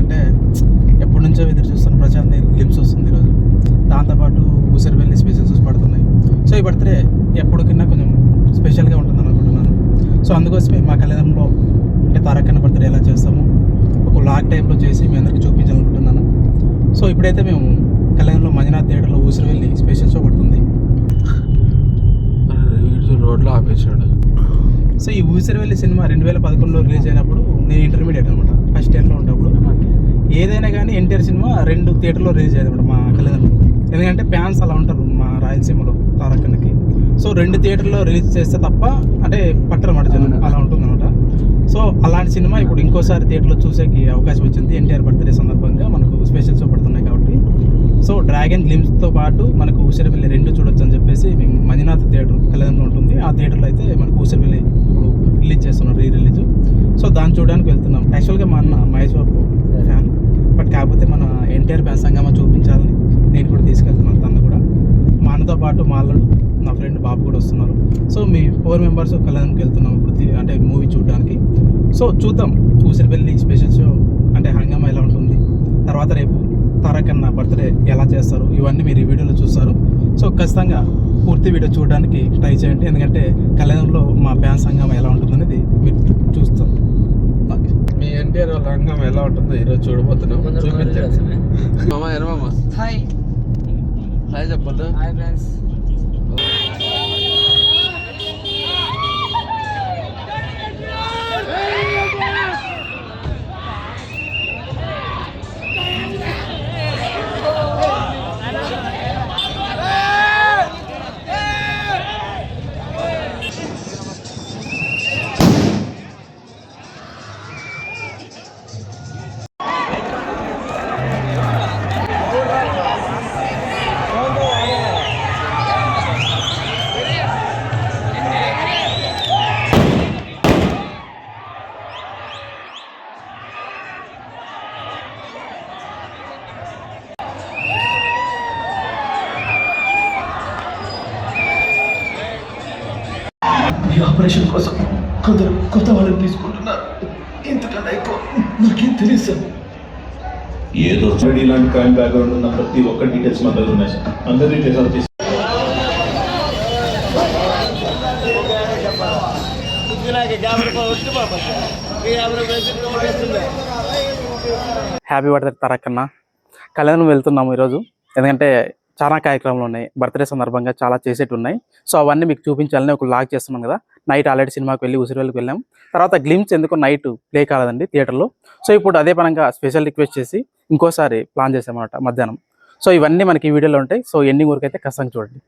ఎందుకంటే ఎప్పటి నుంచో ఎదురు చూస్తున్న ప్రశాంత్ గ్లిమ్స్ వస్తుంది ఈరోజు. దాంతోపాటు ఊసరివెల్లి స్పెషల్ షోస్ పడుతున్నాయి. సో ఈ బర్త్డే ఎప్పటికన్నా కొంచెం స్పెషల్గా ఉంటుందని అనుకుంటున్నాను. సో అందుకోసమే మా కళ్యాణంలో అంటే తారకన్న బర్త్డే ఎలా చేస్తాము ఒక లాగ్ టైంలో చేసి మీ అందరికీ చూపించాలనుకుంటున్నాను. సో ఇప్పుడైతే మేము కళ్యాణంలో మంజునాథ్ థియేటర్లో ఊసరివెల్లి స్పెషల్ షో పడుతుంది. రోడ్లో ఆపేసాడు. సో ఈ ఊసరివెల్లి సినిమా 2011లో రిలీజ్ అయినప్పుడు నేను ఇంటర్మీడియట్ అనమాట, ఫస్ట్ ఇయర్లో ఉన్నప్పుడు. ఏదైనా కానీ ఎన్టీఆర్ సినిమా 2 థియేటర్లో రిలీజ్ అయ్యేది అనమాట మా కళ్యాణంలో. ఎందుకంటే ఫ్యాన్స్ అలా ఉంటారు మా రాయలసీమలో తారకన్నకి. సో 2 థియేటర్లో రిలీజ్ చేస్తే తప్ప అంటే పట్టరమాట జనం, అలా ఉంటుందన్నమాట. సో అలాంటి సినిమా ఇప్పుడు ఇంకోసారి థియేటర్లో చూసేకి అవకాశం వచ్చింది. ఎన్టీఆర్ బర్త్డే సందర్భంగా మనకు స్పెషల్ షో పడుతున్నాయి కాబట్టి. సో డ్రాగన్ గ్లిమ్స్తో పాటు మనకు ఊసరివెల్లి 2 చూడొచ్చు అని చెప్పేసి మేము మంజునాథ్ థియేటర్ కళ్యాణంలో ఉంటుంది. ఆ థియేటర్లో అయితే మనకు ఊసరివెల్లి ఇప్పుడు రిలీజ్ చేస్తున్నారు, రీ రిలీజ్. సో దాన్ని చూడడానికి వెళ్తున్నాం. యాక్చువల్గా మా అన్న మహేష్ బాబు ఫ్యాన్, బట్ కాకపోతే మన ఎన్టీఆర్ ఫ్యాన్స్ సంగమా చూపించాలని నేను కూడా తీసుకెళ్తున్నాను. తను కూడా మా అన్నతో పాటు మా అల్లుడు, నా ఫ్రెండ్ బాబు కూడా వస్తున్నారు. సో మీ 4 మెంబర్స్ కళ్యాణంకి వెళ్తున్నాం ఇప్పుడు అంటే మూవీ చూడడానికి. సో చూద్దాం ఊసరివెల్లి స్పెషల్ షో అంటే హంగామా ఎలా ఉంటుంది, తర్వాత రేపు తారకన్న బర్త్డే ఎలా చేస్తారు, ఇవన్నీ మీరు ఈ వీడియోలో చూస్తారు. సో ఖచ్చితంగా పూర్తి వీడియో చూడడానికి ట్రై చేయండి. ఎందుకంటే కళ్యాణంలో మా ఫ్యాన్స్ హంగామా ఎలా ఉంటుందనేది మీరు చూస్తారు. మీ ఎన్టీఆర్ వాళ్ళ రంగం ఎలా ఉంటుందో ఈరోజు చూడబోతున్నాం. చూపించండి మామ. ఎనమామ హాయ్ హాయ్ చెప్పండి. Hi friends. ఈ ఆపరేషన్ కోసం కొందరు కొత్త వాళ్ళని తీసుకుంటున్నారు. ఇంతకన్నా ఎక్కువ నాకేం తెలియదు సార్. ఏదో స్టడీ ఇలాంటి క్రైమ్ బ్యాక్గ్రౌండ్ ఉన్న ప్రతి ఒక్క డీటెయిల్స్ మన దగ్గర ఉన్నాయి సార్. అందరి డీటెయిల్స్ వచ్చేసి హ్యాపీ బర్త్డే తారకన్న. కళ్యాణం వెళ్తున్నాము ఈరోజు. ఎందుకంటే చాలా కార్యక్రమాలు ఉన్నాయి, బర్త్డే సందర్భంగా చాలా చేసేవి ఉన్నాయి. సో అవన్నీ మీకు చూపించాలని ఒక లాగ్ చేస్తున్నాం కదా. నైట్ ఆల్రెడీ సినిమాకి వెళ్ళి ఊసరివెల్లికి వెళ్ళాం. తర్వాత గ్లిమ్స్ ఎందుకో నైట్ ప్లే కాలేదండి థియేటర్లో. సో ఇప్పుడు అదే పరంగా స్పెషల్ రిక్వెస్ట్ చేసి ఇంకోసారి ప్లాన్ చేసామన్నమాట మధ్యాహ్నం. సో ఇవన్నీ మనకి ఈ వీడియోలో ఉంటాయి. సో ఎండింగ్ వరకు అయితే ఖచ్చితంగా చూడండి.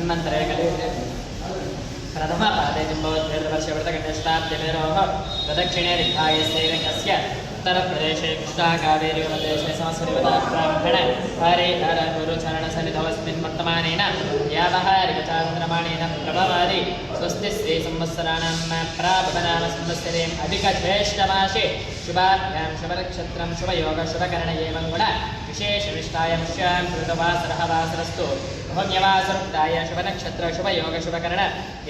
मन्वन्तरे कलियुगे प्रथमपादे जम्बोद्भेदवर्षव्रतकन्यष्टाब्दिमेरोः प्रदक्षिणे रिक्तायस्यैरङ्गस्य उत्तरप्रदेशे कृष्णाकावेरीप्रदेशे संस्कृतब्राह्मण हरिहरगुरुचरणसन्निधवस्मिन् वर्तमानेन व्यावहारिकचान्द्रमाणेन प्रभवादि स्वस्ति श्री संवत्सराणां प्राभवनाम संवत्सरे अधिकज्येष्ठमासे शुभाभ्यां शुभनक्षत्रं शुभयोग शुभकरण एवं गुण विशेषनिष्ठायां श्यां श्रुतवासरः वासरस्तु भव्यवासरुक्ताय शुभनक्षत्र शुभयोग शुभकरण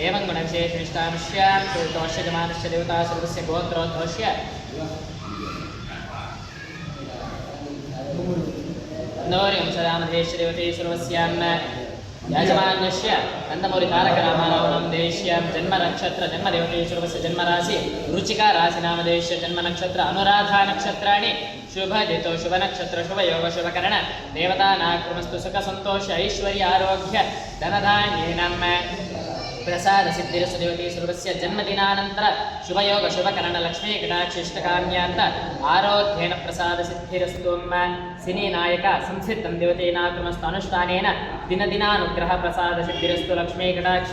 एवं गुण विशेषनिष्ठां श्यां श्रुतोष्य जमानस्य देवता सर्वस्य गोत्रोद्भवस्य नौर्यं सदामधेश्वदेवते सर्वस्यां याजमान्यस्य नन्दमूरि तारकरामारावणं देश्यां जन्मनक्षत्र जन्मदेवतेश्वरस्य जन्मराशि रुचिका राशिनामदेश्य जन्मनक्षत्र अनुराधा नक्षत्राणि शुभदितो शुभनक्षत्र शुभयोग शुभकरण देवतानाक्रमस्तु सुखसन्तोष ऐश्वर्य आरोग्य धनधान्येनां प्रसाद सिद्धिरस्तु देवतेश्वरस्य जन्मदिनानन्तर शुभयोग शुभकरण लक्ष्मी कटाक्षिष्टकाम्यान्त आरोग्येन प्रसाद सिद्धिरस्तु सिनीनायक संसिद्धं देवतेनाक्रमस्तु अनुष्ठानेन दिनदिनानुग्रह प्रसाद सिद्धिरस्तु लक्ष्मी कटाक्ष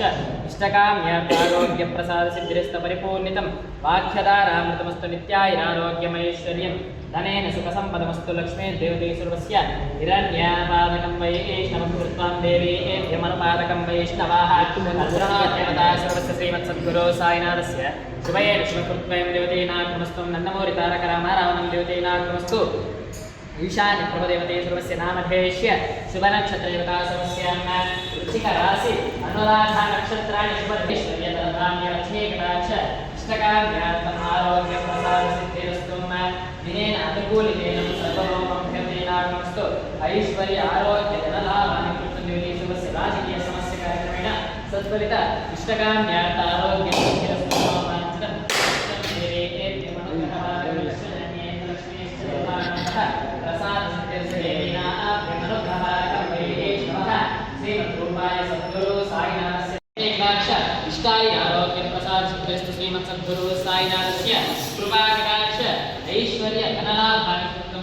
इष्टकाम्यान्त आरोग्य प्रसाद सिद्धिरस्तु परिपूर्णितं वाक्यदारामृतमस्तु नित्यायुरारोग्यमैश्वर्यं धनेन सुखसम्पदमस्तु लक्ष्मी देवतेश्वरस्य हिरण्यापादकं वैष्णवं कृत्वां देवीभ्यमनुपादकं वैष्णवाः देवता सर्वस्य श्रीमत्सद्गुरो साईनाथस्य शुभयेन शुभकृत्वयं देवतेनाक्रमस्तु नन्दमूरि तारकरामारावणं देवतेनाक्रमस्तु ईशान्य प्रभदेवते सर्वस्य नामधेयस्य शुभनक्षत्रदेवता सर्वस्यां वृश्चिकराशि अनुराधा नक्षत्राणि शुभधेश्वर्य धनधान्य लक्ष्मी कटाक्ष इष्टकाम्यार्थम् आरोग्य प्रसाद सिद्धिरस्तु दिनेन अनुकूलितेन सर्वलोकमभ्यर्थेनाक्रमस्तु ऐश्वर्य आरोग्य धनलाभानि कृतं देवते सर्वस्य राजकीय समस्य कार्यक्रमेण सत्फलित इष्टकाम्यार्थ आरोग्य सिद्धिरस्तु वाञ्छितं प्रसाद सिद्धिर्देवीना अभ्यमनुग्रहारकं वैष्णवः श्रीमद्रूपाय सद्गुरु साईनाथस्य कटाक्ष इष्टाय आरोग्य प्रसाद सिद्धिरस्तु श्रीमत्सद्गुरु साईनाथस्य कृपा कटाक्ष ऐश्वर्य धनलाभानि कृतं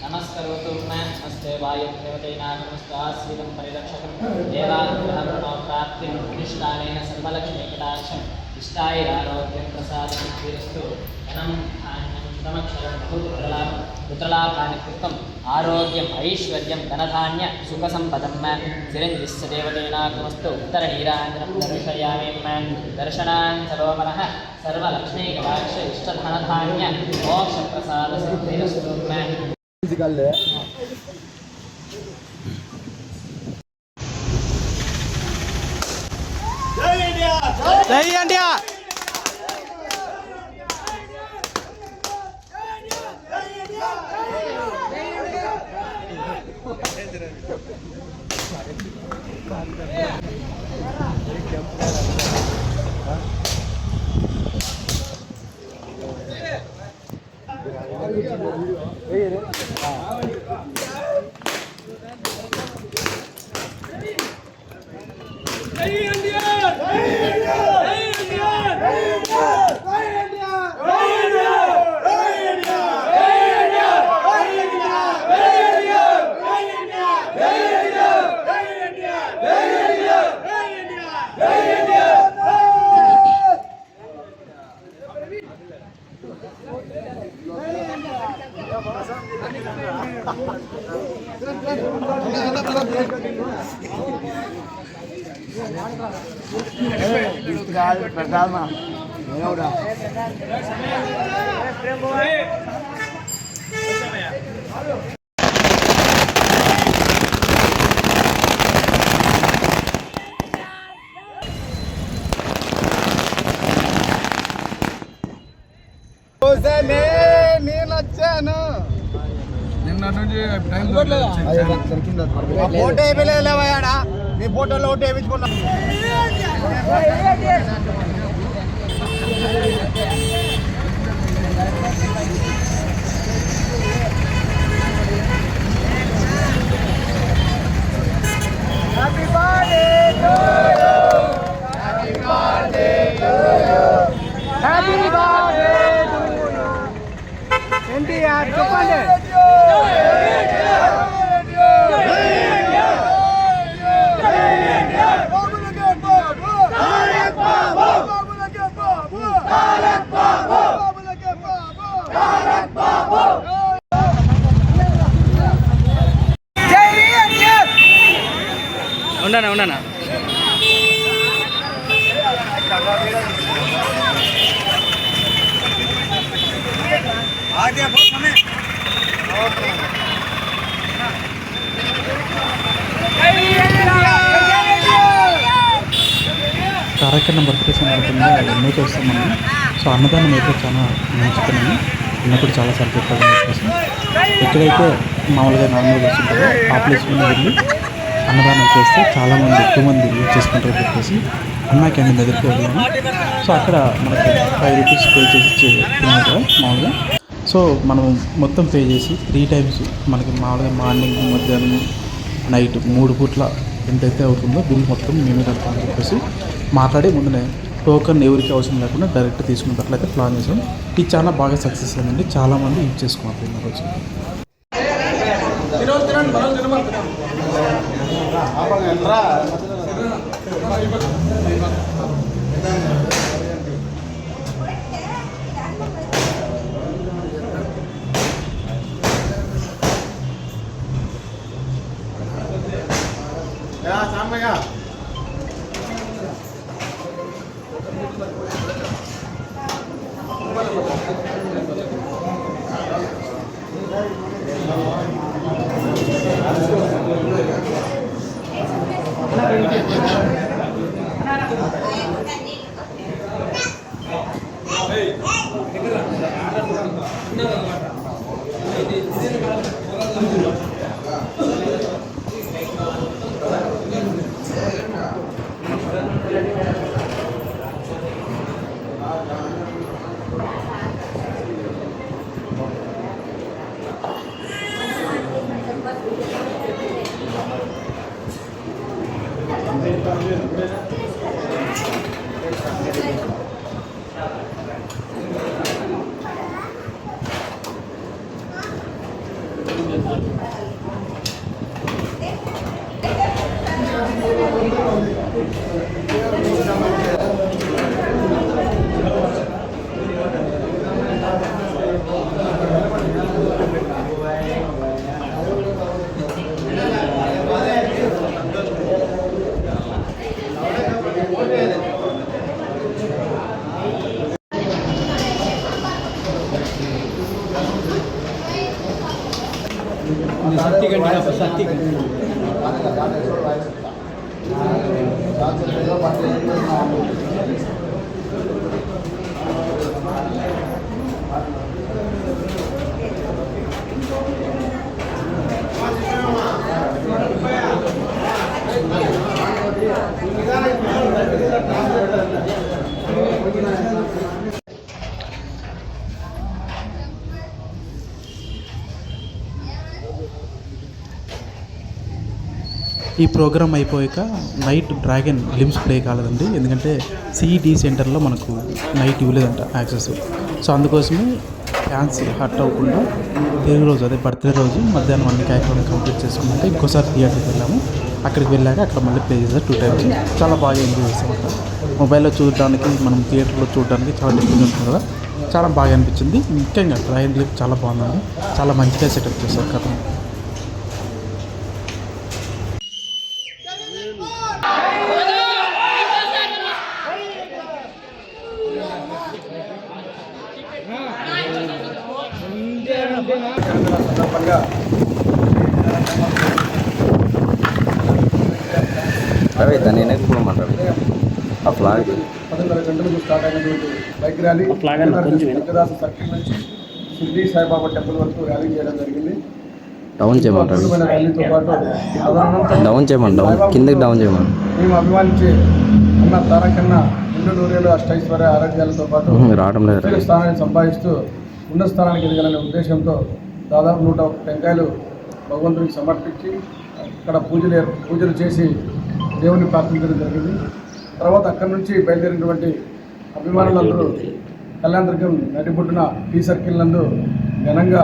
नमस्करोतु नमस्ते वायुदेवतेनामस्तु आश्रितं परिरक्षकं देवानुग्रहं प्राप्तिं निष्ठानेन सर्वलक्ष्मी कटाक्षम् इष्टायुरारोग्यं प्रसादसिद्धिरस्तु धनं धान्यं समक्षरं पुत्रलाभानि कृतम् आरोग्यम् ऐश्वर्यं धनधान्य सुखसम्पदं चिरञ्जीवस्य देवतेनाक्रमस्तु उत्तरनीराञ्जनं दर्शयामि दर्शनान् सरोवरः सर्वलक्ष्मी कटाक्ष इष्टधनधान्य मोक्षप्रसादसिद्धिरस्तु జై ఇండియా నేను వచ్చాను నిన్న నుంచి టైం ఫోటో వేయలేవాడా నీ ఫోటోలో ఓటు వేయించుకున్నా హ్యాపీ బర్త్డే ఎన్టీఆర్ చెప్పండి. ఉండనా కార్యక్రమం బర్త్డే సందర్భంగా ఎన్నో చూస్తాం మనం. సో అన్నదానం అయితే చాలా మంచిగా ఉన్నప్పుడు చాలా సరిపెట్టాలని చెప్పేసి ఎక్కడైతే మామూలుగా నార్మల్గా వస్తుంటారో ఆ ప్లేస్లో వెళ్ళి అన్నదానం చేస్తే చాలామంది ఎక్కువ మంది యూజ్ చేసుకుంటారని చెప్పేసి అన్నా క్యాంటీన్ దగ్గరికి వెళ్ళాము. సో అక్కడ మనకి 5 రూపీస్ పే చేసి తిన్నాం కదా మామూలుగా. సో మనం మొత్తం పే చేసి 3 టైమ్స్ మనకి మామూలుగా మార్నింగ్, మధ్యాహ్నం, నైట్ 3 పూట్ల ఎంతైతే అవుతుందో బిల్ మొత్తం మేమే కడతామని చెప్పేసి మాట్లాడి ముందునే టోకన్ ఎవరికి అవసరం లేకుండా డైరెక్ట్ తీసుకున్నట్లయితే ప్లాన్ చేసాం. ఇది చాలా బాగా సక్సెస్ అయిందండి. చాలామంది యూజ్ చేసుకున్నారు రోజు. ఈ ప్రోగ్రామ్ అయిపోయాక నైట్ డ్రాగన్ ఫిలిమ్స్ ప్లే కాలేదండి. ఎందుకంటే సిఈడి సెంటర్లో మనకు నైట్ ఇవ్వలేదంట యాక్సెస్. సో అందుకోసమే ఫ్యాన్స్ హర్ట్ అవ్వకుండా తెలుగు రోజు అదే బర్త్డే రోజు మధ్యాహ్నం అన్ని కార్యక్రమం కంప్లీట్ చేసుకున్నాక ఇంకోసారి థియేటర్కి వెళ్ళాము. అక్కడికి వెళ్ళాక అక్కడ మళ్ళీ ప్లే చేసారు 2 టైమ్స్. చాలా బాగా ఎంజాయ్ చేసాం. అక్కడ మొబైల్లో చూడడానికి మనం థియేటర్లో చూడడానికి చాలా డిఫరెంట్ ఉంటుంది కదా, చాలా బాగా అనిపించింది. ముఖ్యంగా డ్రాగన్ ఫిలిం చాలా బాగుందండి. చాలా మంచిగా సెటప్ చేశారు కథ. అవి దాన్ని వెనకపోమంటారు. ఆ ఫ్లాగ్ 10:30 గంటలకు స్టార్ట్ అయినటువంటి బైక్ ర్యాలీ పంచదాస సర్కిల్ నుంచి షిర్డీ సాయిబాబా టెంపుల్ వరకు ర్యాలీ చేయడం జరిగింది. డౌన్ చేయమంటారు. ర్యాలీతో పాటు డౌన్ చేయమంటాం, కిందకి డౌన్ చేయమని మేము అభిమానించే అన్న తారకన్న నిండు నూరేళ్ళు అష్టైశ్వర్య ఆరోగ్యాలతో పాటు రావడం లేదు స్థానాన్ని సంపాదిస్తూ ఉన్నత స్థానానికి ఎదగాలనే ఉద్దేశంతో దాదాపు 101 టెంకాయలు భగవంతుడికి సమర్పించి అక్కడ పూజలు చేసి దేవుని ప్రార్థించడం జరిగింది. తర్వాత అక్కడి నుంచి బయలుదేరినటువంటి అభిమానులందరూ కళ్యాణదుర్గం నడిబొడ్డున టీ సర్కిల్ నందు ఘనంగా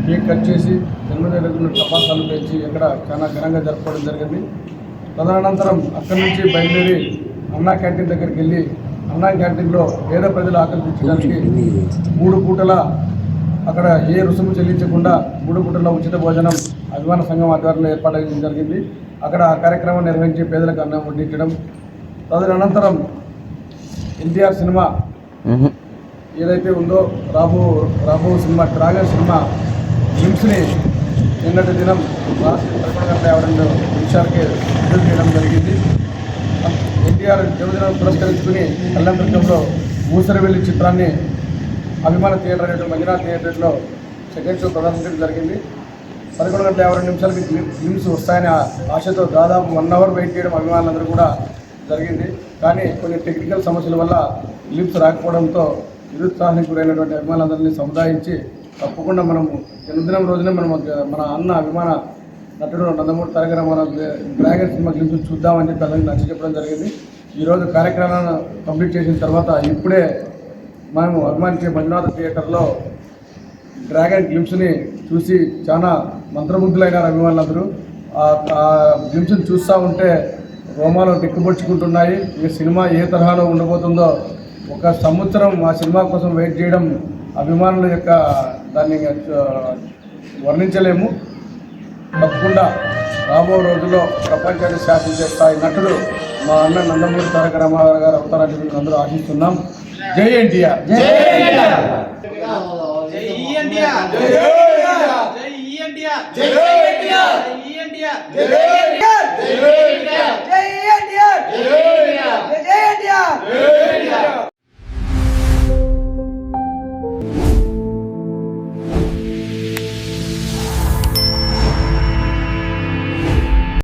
కేక్ కట్ చేసి జన్మదిన టపాసాలు పెంచి ఇక్కడ చాలా ఘనంగా జరుపుకోవడం జరిగింది. తదనంతరం అక్కడి నుంచి బయలుదేరి అన్నా క్యాంటీన్ దగ్గరికి వెళ్ళి అన్నా క్యాంటీన్లో పేద ప్రజలు ఆకర్షించడానికి 3 పూటల అక్కడ ఏ రుసుము చెల్లించకుండా 3 పూటల ఉచిత భోజనం అభిమాన సంఘం ఆధ్వర్యంలో ఏర్పాటు చేయడం జరిగింది. అక్కడ ఆ కార్యక్రమం నిర్వహించి పేదలకు అన్నం వడ్డించడం. తదనంతరం ఎన్టీఆర్ సినిమా ఏదైతే ఉందో రాబో సినిమా డ్రాగన్ సినిమా లిమ్స్ని నిన్నటి దినం రాత్రి 11:52 విడుదల చేయడం జరిగింది. ఎన్టీఆర్ జన్మదినం పురస్కరించుకుని కళ్యాణదుర్గంలో ఊసరవెల్లి చిత్రాన్ని అభిమాన థియేటర్ అనేటువంటి మంజునాథ్ థియేటర్లో సెకండ్ షో ప్రదర్శించడం జరిగింది. 11:52 లిమ్స్ వస్తాయని ఆశతో దాదాపు 1 అవర్ వెయిట్ చేయడం అభిమానులందరూ కూడా జరిగింది. కానీ కొన్ని టెక్నికల్ సమస్యల వల్ల లిమ్స్ రాకపోవడంతో నిరుత్సాహానికి గురైనటువంటి అభిమానులందరినీ సముదాయించి తప్పకుండా మనము జన్మదినం రోజునే మన అన్న అభిమాన నటుడు Nandamuri Taraka Ramarao dragon cinema limbs చూద్దామని చెప్పి అందరికీ నచ్చ చెప్పడం జరిగింది. ఈరోజు కార్యక్రమాలను కంప్లీట్ చేసిన తర్వాత ఇప్పుడే మేము అభిమానించే మంజునాథ్ థియేటర్లో డ్రాగన్ గ్లిమ్స్ని చూసి చాలా మంత్రముగ్ధులైనారు అభిమానులందరూ. ఆ గ్లిమ్స్ని చూస్తూ ఉంటే రోమాలు దిక్కుబొచ్చుకుంటున్నాయి. ఈ సినిమా ఏ తరహాలో ఉండబోతుందో 1 సంవత్సరం ఆ సినిమా కోసం వెయిట్ చేయడం అభిమానుల యొక్క దాన్ని వర్ణించలేము. తప్పకుండా రాబో రోజుల్లో ప్రపంచాన్ని శాసించే స్థాయి నటుడు మా అన్న నందమూరి తారక రామారావు గారు అవుతారని మేము అందరూ ఆశిస్తున్నాం. జై ఎన్టీఆర్. జై